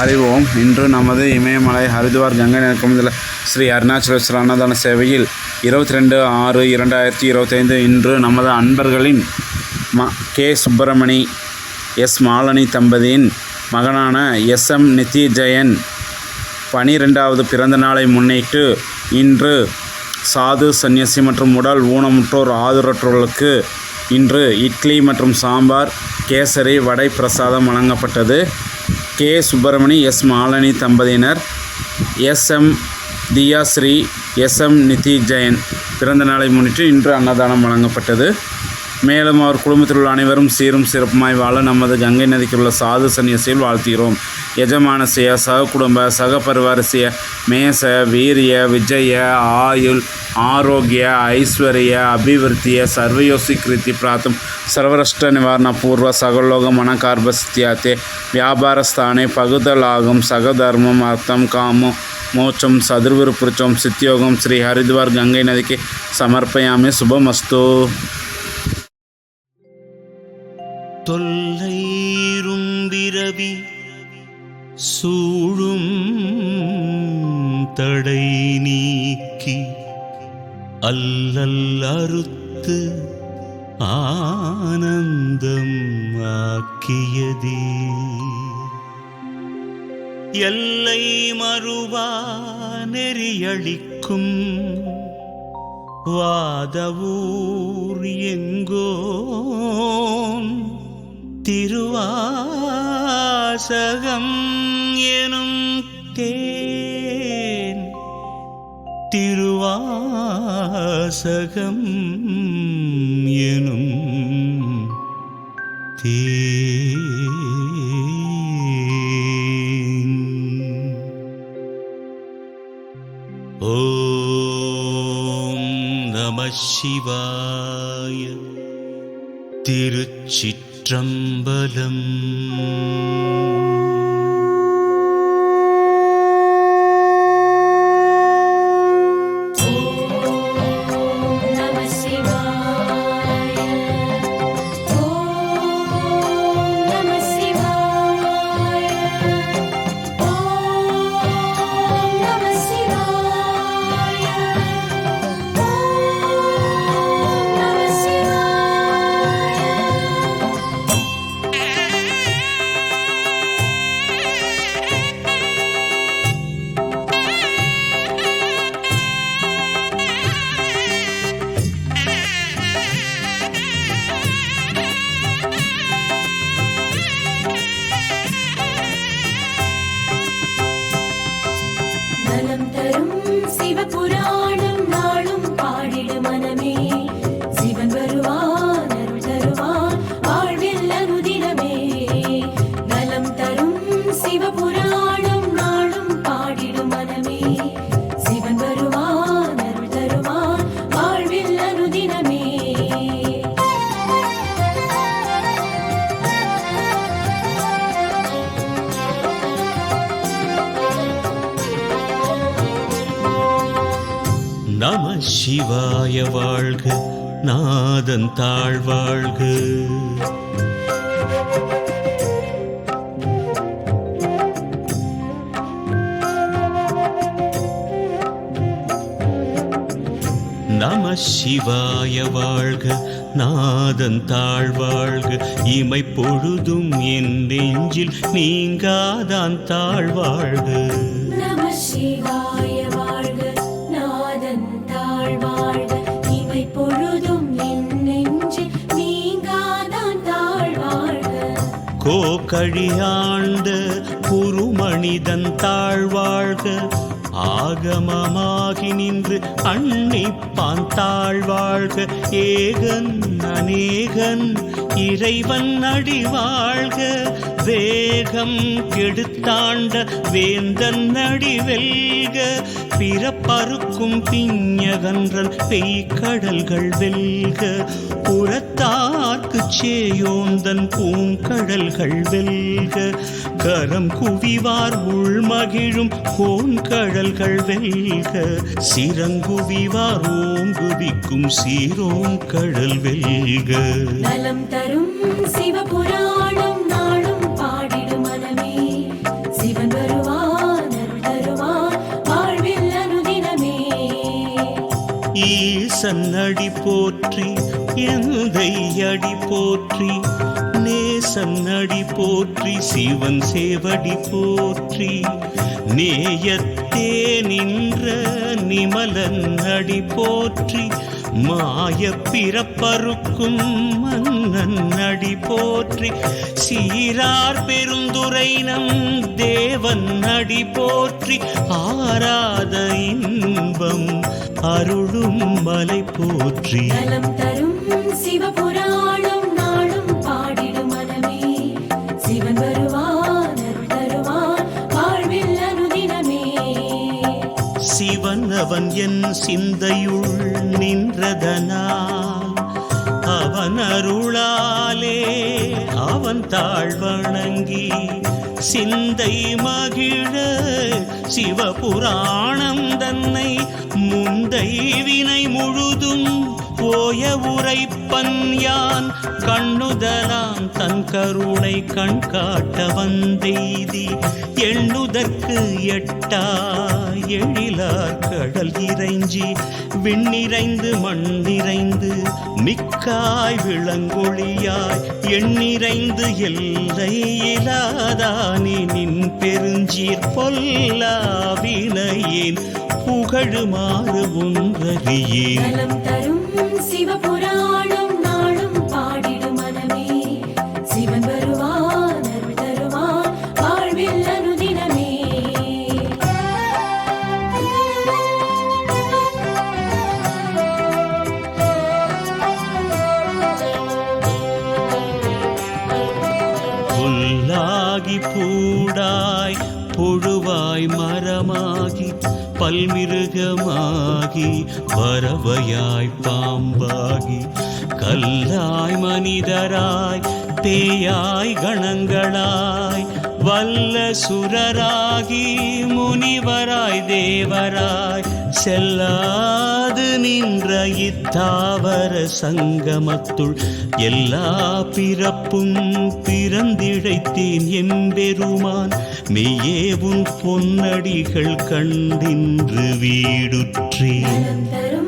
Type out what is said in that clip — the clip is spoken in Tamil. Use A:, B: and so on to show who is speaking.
A: அறிவோம். இன்று நமது இமயமலை ஹரித்வார் கங்கை நதிக்கரையில் ஸ்ரீ அருணாச்சலேஸ்வரர் அன்னதான சேவையில் 22/6/2025 இன்று நமது அன்பர்களின் கே. சுப்பிரமணி, எஸ். மாலினி தம்பதியின் மகனான SM நித்யஜெயன் 12வது பிறந்த நாளை முன்னிட்டு இன்று சாது, சன்னியாசி மற்றும் உடல் ஊனமுற்றோர் ஆதரவற்றோர்களுக்கு இன்று இட்லி மற்றும் சாம்பார், கேசரி, வடை பிரசாதம் வழங்கப்பட்டது. கே. சுப்பிரமணி, எஸ். மாலினி தம்பதியினர் SM தியாஸ்ரீ, SM நித்யஜெயன் பிறந்த நாளை முன்னிட்டு இன்று அன்னதானம் வழங்கப்பட்டது. மேலும் அவர் குடும்பத்தில் உள்ள அனைவரும் சீரும் சிறப்புமாய் வாழ நமது கங்கை நதிக்கு உள்ள சாது சன்னியாசியில் வாழ்த்துகிறோம். யஜமானசிய சக குடும்ப சக பரிவாரசிய மேச வீரிய விஜய ஆயுள் ஆரோக்கிய ஐஸ்வர்ய அபிவிருத்திய சர்வயோசி கிருத்தி பிராத்தம் சர்வரஷ்ட நிவாரண பூர்வ சகலோக மனகார்பஸ்தியாத்தே வியாபாரஸ்தானே பகுதலாகும் சகதர்மம் அர்த்தம் காமம் மோட்சம் சதுர்விருப்புருச்சம் சித்தியோகம் ஸ்ரீ ஹரித்வார் கங்கை நதிக்கு சமர்ப்பயாமி. சுபமஸ்து.
B: தொல்லைரும் விரவி சூழும் தடை நீக்கி அல்லல் அறுத்து ஆனந்தம் ஆக்கியதே எல்லை மறுவா நெறியளிக்கும் வாதவூர் எங்கோன் திருவாசகம் எனும் தேன் திருவாசகம் எனும் தேன். ஓம் நம சிவாய. திருச்சிற்றம்பலம். நம சிவாய வாழ்க, நாதன் தாழ்வாழ்க. நம சிவாய வாழ்க, நாதன் தாழ்வாழ்க. இமை பொழுதும் என் நெஞ்சில் நீங்காதான் தாழ்வாழ்க.
C: நம சிவாய வாழ்க, நாதன் தாழ்வாழ்க. இமை பொழுதும் என் நெஞ்சில் நீங்காதான் தாழ்வாழ்க.
B: கோகழியாண்ட குருமனிதன் தாழ்வாழ்க. ஆகமமாகி நின்று அன்னிப்பான் தாழ்வாழ்க. ஏகன் அநேகன் இறைவன் அடிவாழ்க. வேகம் கெடுத்தாண்ட வேந்தன் அடிவெல்க. பிறப்பறுக்கும் பிஞகன்றன் பெய்கடல்கள் வெல்க. புறத்தார்க்கு சேயோந்தன் பூங்கடல்கள் வெல்க. கரம் குவிவார் உள்மகிழும் கோன்கடல்கள் வெல்க. சிறங்குவிவார் ஓங்குவிக்கும் சீரோம் கடல் வெல்க.
C: நலம் தரும் சிவபுராணம் நாளும் பாடிடும் மனமே. சிவன்
B: ஈசன் அடி போற்றி எந்தை அடி போற்றி நேசன் அடி போற்றி சிவன் சேவடி போற்றி நேயத்தே நின்ற நிமலன் அடி போற்றி மாய பிறப்பருக்கும் மன்னன் அடி போற்றி சீரார் பெருந்துரை நம் தேவன் அடி போற்றி ஆராத இன்பம் அருளும் மலை போற்றி
C: நலம் தரும் சிவபுராணம் நாளும் பாடிடும் மனமே சிவன் வருவான் அருள் தருவான் வாழ்வில் அனுதினமே
B: சிவன் அவன் என் சிந்தையுள் நின்றதனால் அவன் அருளாலே அவன் தாழ் வணங்கி சிந்தை மகிழ சிவபுராணம் தன்னை முந்தை வினை முழுதும் போய உரைப்பன் யான் கண்ணுதலாம் தன் கருணை கண் காட்ட வந்தெய்தி எண்ணுதற்கு எட்டா எழிலார் கடல் இறைஞ்சி விண்ணிறைந்து மண்ணிறைந்து மிக்காய் விளங்கொழியாய் எண்ணிறைந்து எல்லை இலாதானே நின் பெருஞ்சீர் பொல்லாவினையேன் புகழுமாறு ஒன்றறியேன்
C: நலம் தரும் சிவபுராணம் நாளும் பாடிடும் மனமே சிவன் வருவான் அருள் தருவான் வாழ்வில் அனுதினமே
B: புல்லாகி பூடாய் புழுவாய் மரமாகி பல்மிருகமாகி பறவையாய் பாம்பாகி கல்லாய் மனிதராய் பேயாய் கணங்களாய் வல்ல சுரராகி முனிவராய் தேவராய் செல்லாது நின்ற இத்தாவர சங்கமத்துள் எல்லா பிறப்பும் பிறந்திழைத்தேன் எம்பெருமான் மெய்யே உன் பொன்னடிகள் கண்டின்று வீடுற்றேன்
C: நலம் தரும்